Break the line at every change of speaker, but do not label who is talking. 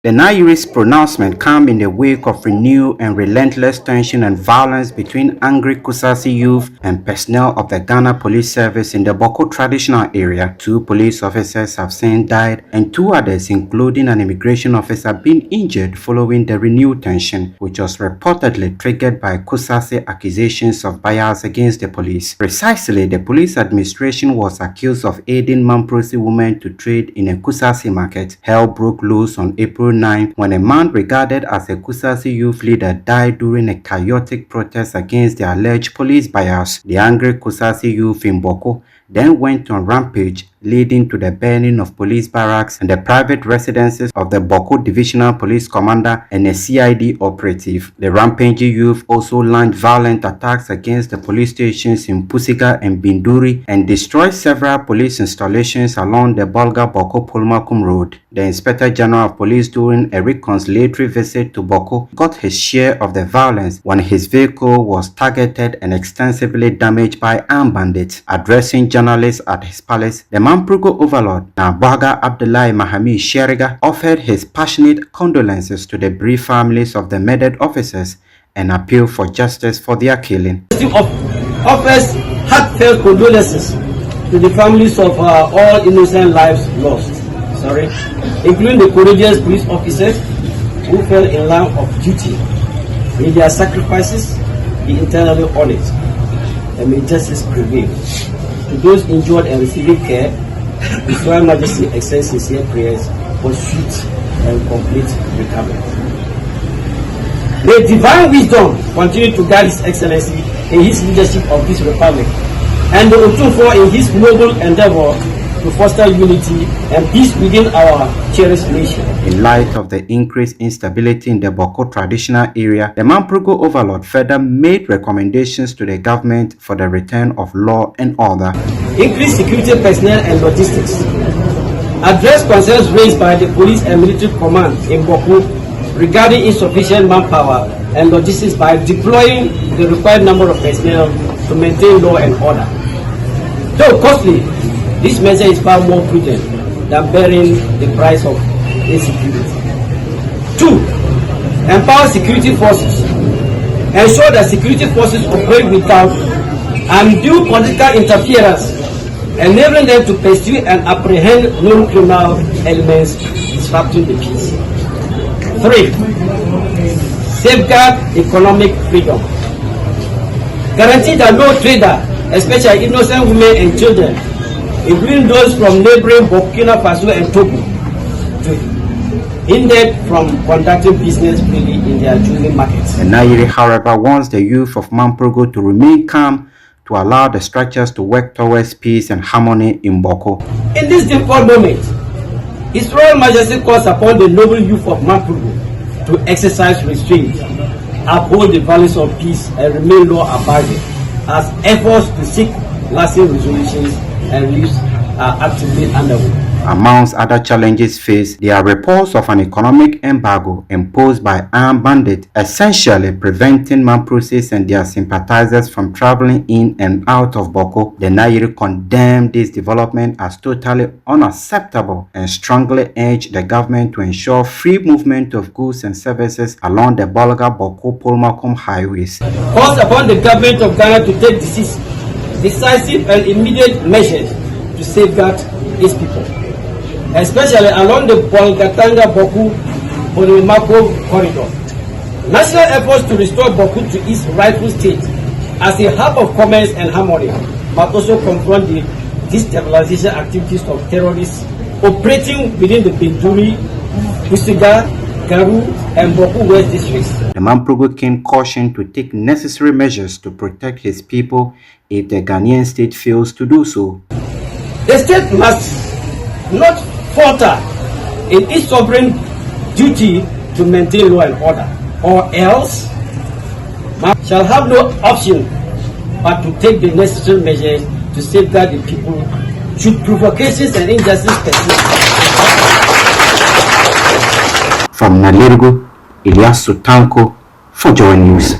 The Nairi's pronouncement came in the wake of renewed and relentless tension and violence between angry Kusasi youth and personnel of the Ghana Police Service in the Bawku traditional area. 2 police officers have since died and 2 others, including an immigration officer, been injured following the renewed tension, which was reportedly triggered by Kusasi accusations of bias against the police. Precisely, the police administration was accused of aiding Mamprugu women to trade in a Kusasi market. Hell broke loose on April 9 when a man regarded as a Kusasi youth leader died during a chaotic protest against the alleged police bias. The angry Kusasi youth in Bawku then went on rampage, leading to the burning of police barracks and the private residences of the Bawku Divisional Police Commander and a CID operative. The rampaging youth also launched violent attacks against the police stations in Pusiga and Binduri and destroyed several police installations along the Bolga-Bawku Pulmakum Road. The Inspector General of Police, during a reconciliatory visit to Bawku, got his share of the violence when his vehicle was targeted and extensively damaged by armed bandits. Addressing journalists at his palace, the Mamprugu Overlord, Nabaga Abdullahi Mahami Sheriga, offered his passionate condolences to the bereaved families of the murdered officers and appealed for justice for their killing.
Offers heartfelt condolences to the families of all innocent lives lost, including the courageous police officers who fell in line of duty. May their sacrifices be eternally honored, and may justice prevail. To those injured and receiving care, His Royal Majesty extends sincere prayers for swift and complete recovery. May divine wisdom continue to guide His Excellency in his leadership of this republic, and the Otufo in his noble endeavor to foster unity and peace within our cherished nation.
In light of the increased instability in the Bawku traditional area, the Mamprugu Overlord further made recommendations to the government for the return of law and order.
Increase security personnel and logistics. Address concerns raised by the police and military command in Bawku regarding insufficient manpower and logistics by deploying the required number of personnel to maintain law and order. Though costly, this measure is far more prudent than bearing the price of insecurity. 2. Empower security forces. Ensure that security forces operate without undue political interference, enabling them to pursue and apprehend known criminal elements disrupting the peace. 3. Safeguard economic freedom. Guarantee that no trader, especially innocent women and children, including those from neighboring Burkina Faso and Togo, hindered from conducting business freely in their jewelry markets.
The Nairi, however, wants the youth of Mamprugu to remain calm to allow the structures to work towards peace and harmony in Bawku.
In this difficult moment, His Royal Majesty calls upon the noble youth of Mamprugu to exercise restraint, uphold the values of peace, and remain law-abiding as efforts to seek lasting resolutions and reliefs are actively underway.
Amongst other challenges faced, there are reports of an economic embargo imposed by armed bandits, essentially preventing Mamprugus and their sympathizers from traveling in and out of Bawku. The Nairi condemned this development as totally unacceptable and strongly urged the government to ensure free movement of goods and services along the Bolga-Bawku Pulmakum highways.
Calls upon the government of Ghana to take decisive and immediate measures to safeguard its people, especially along the Bolgatanga-Bawku Pulmakum corridor. National efforts to restore Bawku to its rightful state as a hub of commerce and harmony must also confront the destabilization activities of terrorists operating within the Binduri, Pusiga, Garu, and Bawku West districts.
The Mamprugu King cautioned to take necessary measures to protect his people if the Ghanaian state fails to do so.
The state must not falter in its sovereign duty to maintain law and order, or else shall have no option but to take the necessary measures to safeguard the people should provocations and injustice persist.
From Nalirgu, Ilyasu Tanko for Joy News.